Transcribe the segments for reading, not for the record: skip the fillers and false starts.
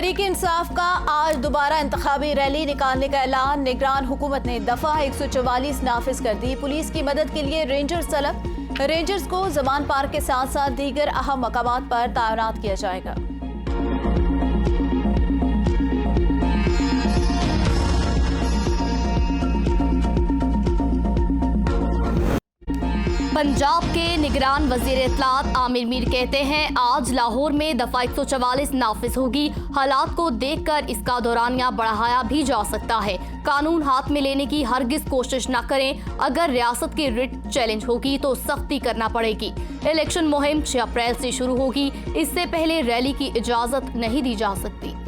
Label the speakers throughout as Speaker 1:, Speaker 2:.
Speaker 1: तहरीक इंसाफ का आज दोबारा इंतखाबी रैली निकालने का ऐलान। निगरान हुकूमत ने दफा 144 नाफिज कर दी। पुलिस की मदद के लिए रेंजर्स तलब। रेंजर्स को जमान पार्क के साथ साथ दीगर अहम मकामात पर तैनात किया जाएगा।
Speaker 2: पंजाब के निगरान वजीर इत्तलात आमिर मीर कहते हैं आज लाहौर में दफा 144 नाफिज होगी। हालात को देखकर इसका दौरानिया बढ़ाया भी जा सकता है। कानून हाथ में लेने की हरगिज कोशिश न करें। अगर रियासत की रिट चैलेंज होगी तो सख्ती करना पड़ेगी। इलेक्शन मुहिम 6 अप्रैल से शुरू होगी। इससे पहले रैली की इजाजत नहीं दी जा सकती।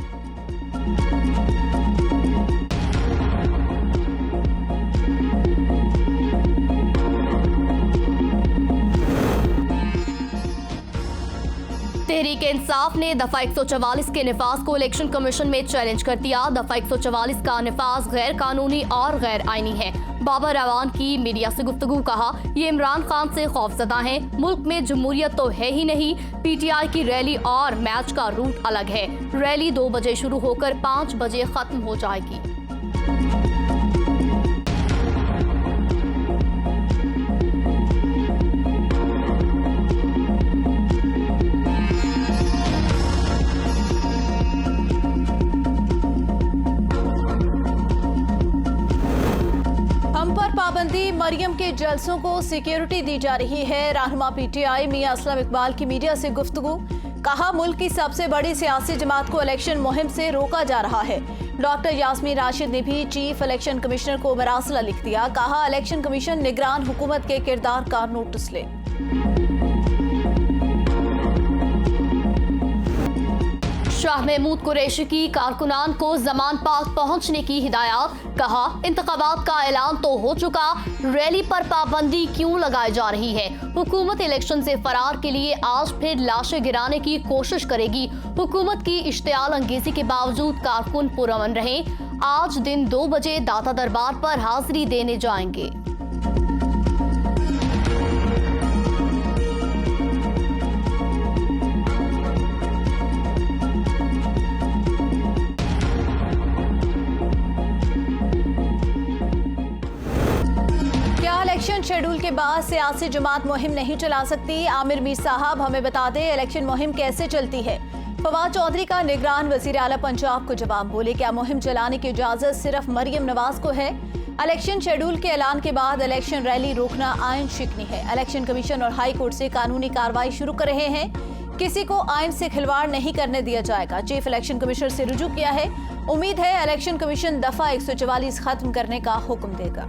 Speaker 2: तहरीक इंसाफ ने दफा 144 के निफाज को इलेक्शन कमीशन में चैलेंज कर दिया। दफा 144 का निफाज गैर कानूनी और गैर आईनी है। बाबर अवान की मीडिया से गुफ्तगू कहा, ये इमरान खान से खौफजदा हैं। मुल्क में जमहूरियत तो है ही नहीं। पीटीआई की रैली और मैच का रूट अलग है। रैली 2 बजे शुरू होकर 5 बजे खत्म हो जाएगी।
Speaker 1: पाबंदी, मरियम के जलसों को सिक्योरिटी दी जा रही है। रहनुमा पीटीआई मियां असलम इकबाल की मीडिया से गुफ्तगू। कहा, मुल्क की सबसे बड़ी सियासी जमात को इलेक्शन मुहिम से रोका जा रहा है। डॉक्टर यास्मीन राशिद ने भी चीफ इलेक्शन कमिश्नर को मरासला लिख दिया। कहा, इलेक्शन कमीशन निगरान हुकूमत के किरदार का नोटिस ले।
Speaker 2: शाह महमूद कुरैशी की कारकुनान को जमान पार्क पहुंचने की हिदायत। कहा, इंतखाबात का ऐलान तो हो चुका, रैली पर पाबंदी क्यों लगाई जा रही है। हुकूमत इलेक्शन से फरार के लिए आज फिर लाशें गिराने की कोशिश करेगी। हुकूमत की इश्तियाल अंगेजी के बावजूद कारकुन पुरअमन रहे। आज दिन 2 बजे दाता दरबार पर हाजिरी देने जाएंगे।
Speaker 1: इलेक्शन शेड्यूल के बाद सियासी जमात मुहिम नहीं चला सकती। आमिर मीर साहब हमें बता दें, इलेक्शन मुहिम कैसे चलती है। फवाद चौधरी का निगरान वजीर आला पंजाब को जवाब। बोले, क्या मुहिम चलाने की इजाजत सिर्फ मरियम नवाज को है? इलेक्शन शेड्यूल के ऐलान के बाद इलेक्शन रैली रोकना आइन शिकनी है। इलेक्शन कमीशन और हाई कोर्ट से कानूनी कार्रवाई शुरू कर रहे हैं। किसी को आइन से खिलवाड़ नहीं करने दिया जाएगा। चीफ इलेक्शन कमिश्नर से रुजू किया है। उम्मीद है इलेक्शन कमीशन दफा 144 खत्म करने का हुक्म देगा।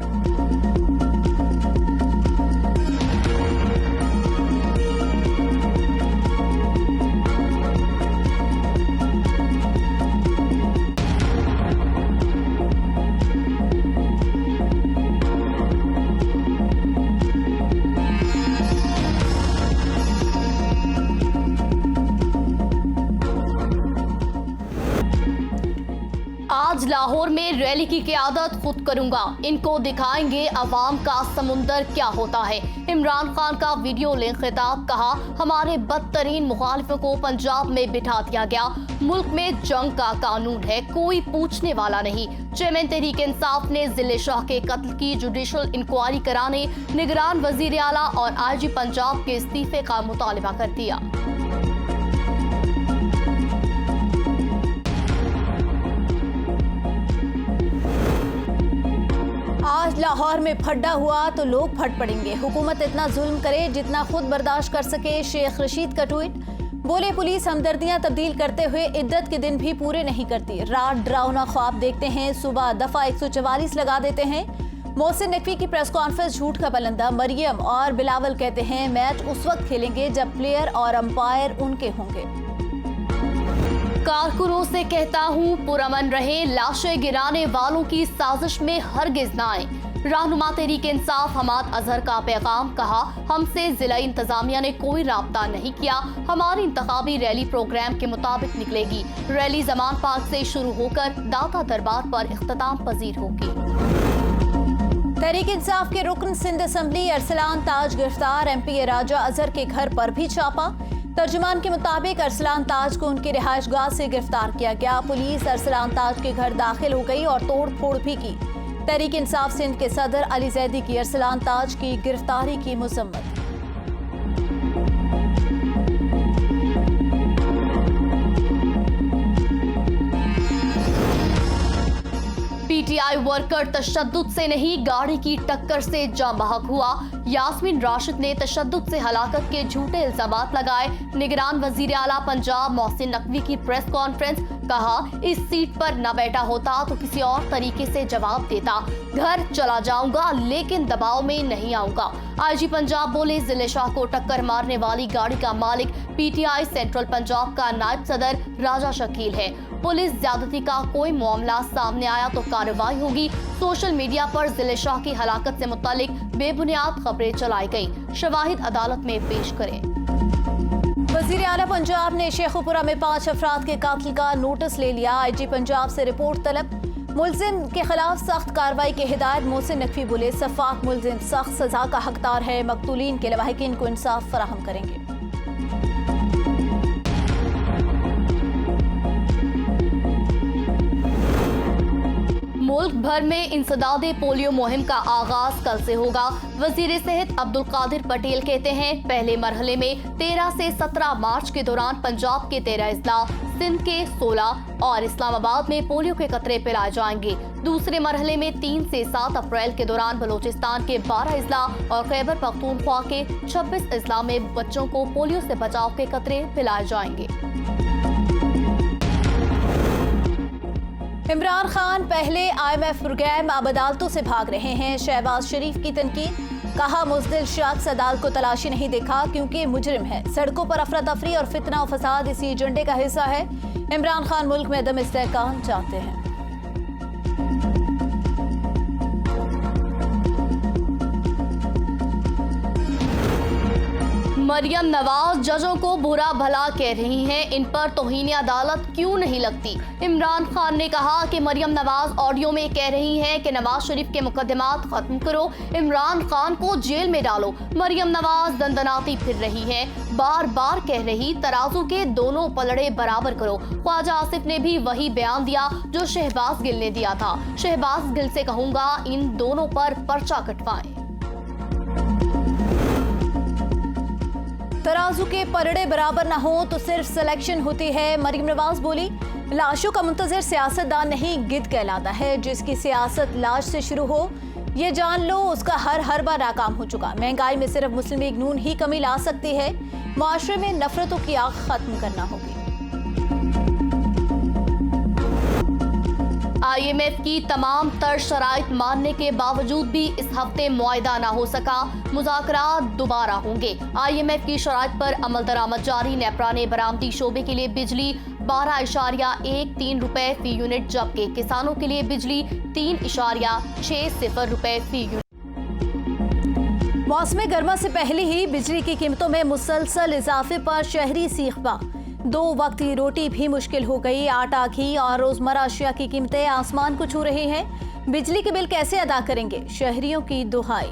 Speaker 2: आज लाहौर में रैली की क़यादत खुद करूंगा। इनको दिखाएंगे अवाम का समुंदर क्या होता है। इमरान खान का वीडियो लिंक खिताब। कहा, हमारे बदतरीन मुखालिफों को पंजाब में बिठा दिया गया। मुल्क में जंग का कानून है, कोई पूछने वाला नहीं। चेयरमैन तहरीक इंसाफ ने जिले शाह के कत्ल की जुडिशल इंक्वायरी कराने निगरान वजीर आला और आईजी पंजाब के इस्तीफे का मुतालबा कर दिया।
Speaker 1: आज लाहौर में फड्डा हुआ तो लोग फट पड़ेंगे। हुकूमत इतना जुल्म करे जितना खुद बर्दाश्त कर सके। शेख रशीद का ट्वीट। बोले, पुलिस हमदर्दियां तब्दील करते हुए इद्दत के दिन भी पूरे नहीं करती। रात डरावना ख्वाब देखते हैं, सुबह दफा 144 लगा देते हैं। मोहसिन नकवी की प्रेस कॉन्फ्रेंस झूठ का पलंदा। मरियम और बिलावल कहते हैं मैच उस वक्त खेलेंगे जब प्लेयर और अंपायर उनके होंगे।
Speaker 2: कारकुनों से कहता हूँ पुरअमन रहे, लाशें गिराने वालों की साजिश में हरगिज न आए। रहनुमा तहरीक इंसाफ हमाद अजहर का पैगाम। कहा, हमसे जिला इंतजामिया ने कोई राब्ता नहीं किया। हमारी इंतखाबी रैली प्रोग्राम के मुताबिक निकलेगी। रैली जमान पार्क से शुरू होकर दाता दरबार पर इख्तिताम पजीर होगी।
Speaker 1: तहरीक इंसाफ के रुकन सिंध असेंबली अरसलान ताज गिरफ्तार। MP राजा अजहर के घर पर भी छापा। तर्जुमान के मुताबिक अरसलान ताज को उनकी रिहायशगाह से गिरफ्तार किया गया। पुलिस अरसलान ताज के घर दाखिल हो गई और तोड़ फोड़ भी की। तहरीक इंसाफ सिंध के सदर अली जैदी की अरसलान ताज की गिरफ्तारी की मजम्मत।
Speaker 2: पीटीआई वर्कर तशद्दुद से नहीं गाड़ी की टक्कर से जाँ बहक हुआ। यास्मीन राशिद ने तशद्दुद से हलाकत के झूठे इल्जामात लगाए। निगरान वजीर आला पंजाब मोहसिन नकवी की प्रेस कॉन्फ्रेंस, कहा इस सीट पर न बैठा होता तो किसी और तरीके से जवाब देता। घर चला जाऊंगा लेकिन दबाव में नहीं आऊंगा। आईजी पंजाब बोले जिले शाह को टक्कर मारने वाली गाड़ी का मालिक पीटीआई सेंट्रल पंजाब का नायब सदर राजा शकील है। पुलिस ज्यादती का कोई मामला सामने आया तो कार्रवाई होगी। सोशल मीडिया पर जिले शाह की हलाकत से मुतालिक बेबुनियाद खबरें चलाई गई। शवाहिद अदालत में पेश करें।
Speaker 1: वजीर आला पंजाब ने शेखुपुरा में 5 अफराद के कातिल का नोटिस ले लिया। आईजी पंजाब से रिपोर्ट तलब। मुलजिम के खिलाफ सख्त कार्रवाई की हिदायत। मोहसिन नकवी बोले सफाक मुलजिम सख्त सजा का हकदार है। मकतूलीन के लवाहिकीन को इंसाफ फराहम करेंगे।
Speaker 2: मुल्क भर में इंसदादे पोलियो मुहिम का आगाज कल से होगा। वजीर सेहत अब्दुल कादिर पटेल कहते हैं पहले मरहले में 13 से 17 मार्च के दौरान पंजाब के 13 अजला, सिंध के 16 और इस्लामाबाद में पोलियो के कतरे पिलाए जाएंगे। दूसरे मरहले में 3 से 7 अप्रैल के दौरान बलूचिस्तान के 12 अजला और खैबर पख्तूनख्वा के 26 अजला में बच्चों को पोलियो से बचाव के कतरे पिलाए जाएंगे।
Speaker 1: इमरान खान पहले IMF प्रोग्राम अब अदालतों से भाग रहे हैं। शहबाज शरीफ की तनकीद, कहा मुज़दिल शख्स अदालत को तलाशी नहीं देखा क्योंकि मुजरिम है। सड़कों पर अफरा तफरी और फितना और फसाद इसी एजेंडे का हिस्सा है। इमरान खान मुल्क में अदम इस्तेहकाम चाहते हैं।
Speaker 2: मरियम नवाज जजों को बुरा भला कह रही हैं, इन पर तौहीन अदालत क्यों नहीं लगती। इमरान खान ने कहा कि मरियम नवाज ऑडियो में कह रही हैं कि नवाज शरीफ के मुकदमात खत्म करो, इमरान खान को जेल में डालो। मरियम नवाज दंदनाती फिर रही हैं, बार बार कह रही तराजू के दोनों पलड़े बराबर करो। ख्वाजा आसिफ ने भी वही बयान दिया जो शहबाज गिल ने दिया था। शहबाज गिल से कहूंगा इन दोनों पर पर्चा कटवाएं।
Speaker 1: तराजू के पलड़े बराबर ना हो तो सिर्फ सिलेक्शन होती है। मरियम नवाज बोली लाशों का मुंतजर सियासतदान नहीं गिद्ध कहलाता है। जिसकी सियासत लाश से शुरू हो ये जान लो उसका हर हरबा नाकाम हो चुका। महंगाई में सिर्फ मुस्लिम लीग नून ही कमी ला सकती है। माशरे में नफरतों की आग खत्म करना होगी।
Speaker 2: IMF की तमाम तर शराइत मानने के बावजूद भी इस हफ्ते मुआहदा ना हो सका। मुज़ाकरात दोबारा होंगे। IMF की शराइत पर अमल दरामद जारी। नेपरा ने बरामदी शोबे के लिए बिजली 12.13 रुपए फी यूनिट, जबकि किसानों के लिए बिजली 3.60 रुपए फी यूनिट।
Speaker 1: मौसम गर्मा से पहले ही बिजली की कीमतों में मुसलसल इजाफे पर शहरी सीखबा। 2 वक्त की रोटी भी मुश्किल हो गई। आटा, घी और रोजमर्रा अशिया की कीमतें आसमान को छू रही हैं। बिजली के बिल कैसे अदा करेंगे, शहरियों की दुहाई।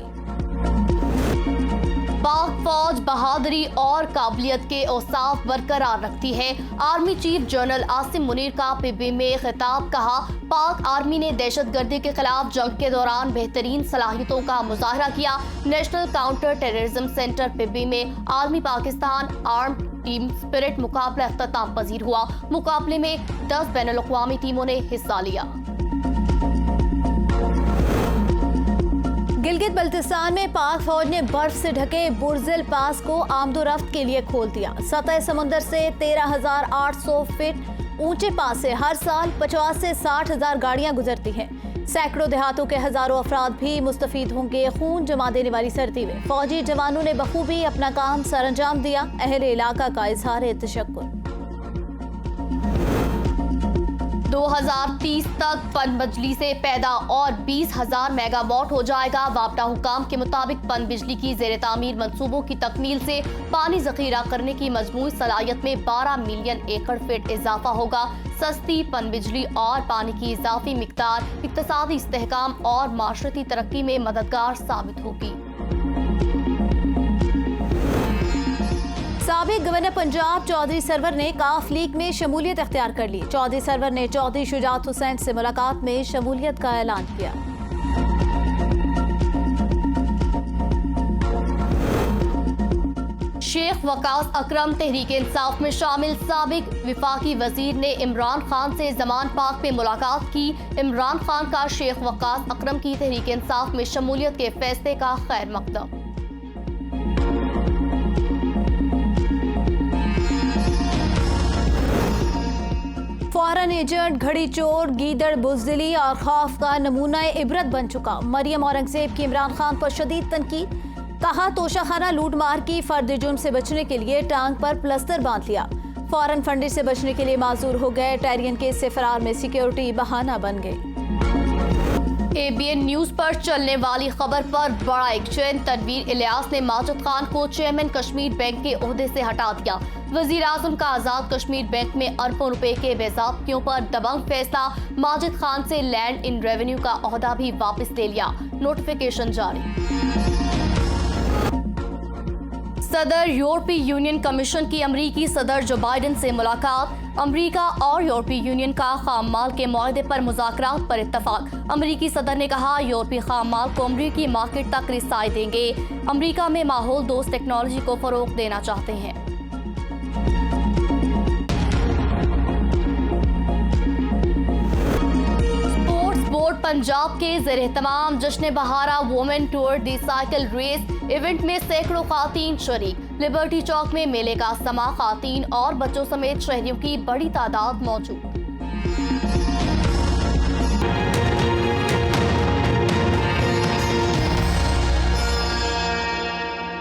Speaker 2: पाक फौज बहादुरी और काबिलियत के औसाफ बरकरार रखती है। Army chief general Asim Munir का PB में खिताब, कहा पाक आर्मी ने दहशतगर्दी के खिलाफ जंग के दौरान बेहतरीन सलाहियतों का मुजाहरा किया। National counter terrorism centre PB में army Pakistan armed team spirit मुकाबला अख्ताम पजीर हुआ। मुकाबले में 10 बैनुल-अक़वामी टीमों ने हिस्सा लिया।
Speaker 1: गिलगित बल्तिस्तान में पाक फौज ने बर्फ से ढके बुर्जिल पास को आमदोरफ्त के लिए खोल दिया। सतह समुद्र से 13,800 फीट ऊंचे पास से हर साल 50 से 60 हजार गाड़ियां गुजरती हैं। सैकड़ों देहातों के हजारों अफराद भी मुस्तफीद होंगे। खून जमा देने वाली सर्दी में फौजी जवानों ने बखूबी अपना काम सरअंजाम दिया। अहले इलाका का इजहार तशक्कुर।
Speaker 2: 2030 तक पनबिजली से पैदा और 20,000 मेगावाट हो जाएगा। वापडा हुकाम के मुताबिक पनबिजली की ज़ेर तामीर मंसूबों की तकमील से पानी जखीरा करने की मजमूई सलाहियत में 12 मिलियन एकड़ फीट इजाफा होगा। सस्ती पनबिजली और पानी की इजाफी मिकदार इक्तिसादी इस्तेहकाम और माशरती तरक्की में मददगार साबित होगी।
Speaker 1: साबिक गवर्नर पंजाब चौधरी सरवर ने काफ लीग में शमूलियत इख्तियार कर ली। चौधरी सरवर ने चौधरी शुजात हुसैन से मुलाकात में शमूलियत का ऐलान किया।
Speaker 2: शेख वकास अकरम तहरीक इंसाफ में शामिल साबिक विफाकी वजीर ने इमरान खान से जमान पाक में मुलाकात की। इमरान खान का शेख वकास अकरम की तहरीक इंसाफ में शमूलियत के फैसले का खैर मकदम।
Speaker 1: फॉरेन एजेंट, घड़ी चोर, गीदड़ बुजदिली और खौफ का नमूना इबरत बन चुका। मरियम औरंगजेब की इमरान खान पर शदीद तनकीद। कहा तोशाखाना लूट मार की फर्द जुर्म से बचने के लिए टांग पर प्लस्तर बांध लिया। फॉरेन फंडिंग से बचने के लिए माजूर हो गए। टैरियन केस से फरार में सिक्योरिटी बहाना बन गई।
Speaker 2: ABN न्यूज पर चलने वाली खबर पर बड़ा एक्शन। तनवीर इलियास ने माजिद खान को चेयरमैन कश्मीर बैंक के ओहदे से हटा दिया। वजीर आजम का आजाद कश्मीर बैंक में अरबों रुपए के बेज़ाब्तियों पर दबंग फैसला। माजिद खान से लैंड इन रेवेन्यू का ओहदा भी वापस ले लिया। नोटिफिकेशन जारी। सदर यूरोपीय यूनियन कमीशन की अमरीकी सदर जो बाइडेन से मुलाकात। अमरीका और यूरोपीय यूनियन का खाम माल के मुआहदे पर मुज़ाकरात पर इत्तफाक। अमरीकी सदर ने कहा यूरोपीय खाम माल को अमरीकी मार्केट तक रिसाई देंगे। अमरीका में माहौल दोस्त टेक्नोलॉजी को फरोग देना चाहते हैं। बोर्ड पंजाब के ज़ेर-ए-तमाम जश्न बहारा वुमेन टूर दी साइकिल रेस इवेंट में सैकड़ों खातीन शरीक। लिबर्टी चौक में मेले का समा, खातीन और बच्चों समेत शहरियों की बड़ी तादाद मौजूद।